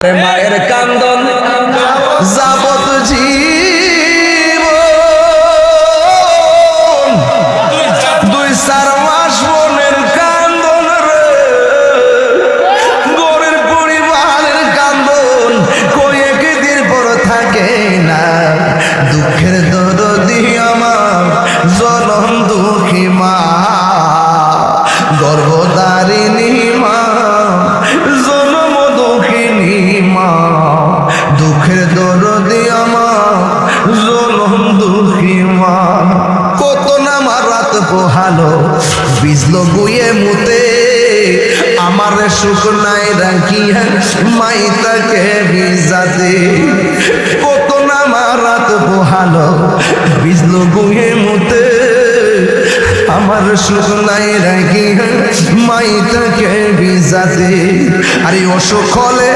মায়ের কান্দন যাবত জীবন 2-4 মাস বোনের কান্দন রে গরের পরিবারের কান্দন কয়েক দিন পর থাকে না। দুঃখের দরদি আমার জনম দুঃখী মা, গর্ভধারিণী মা, জনম দুঃখিনী মা, দুঃখের দরদি আমার জনম দুঃখী মা। কত নামার রাত পোহালো বিজলো গুয়ে মুতে, আমার সুখ নাই রাখিয়া মাই তাকে বিজাতে। কত নামার রাত পোহালো বিজলো গুয়ে মুতে, আমার সুখ নাই রাখিয়া মাই তাকে বিজাতে। আরে অসুখ হলে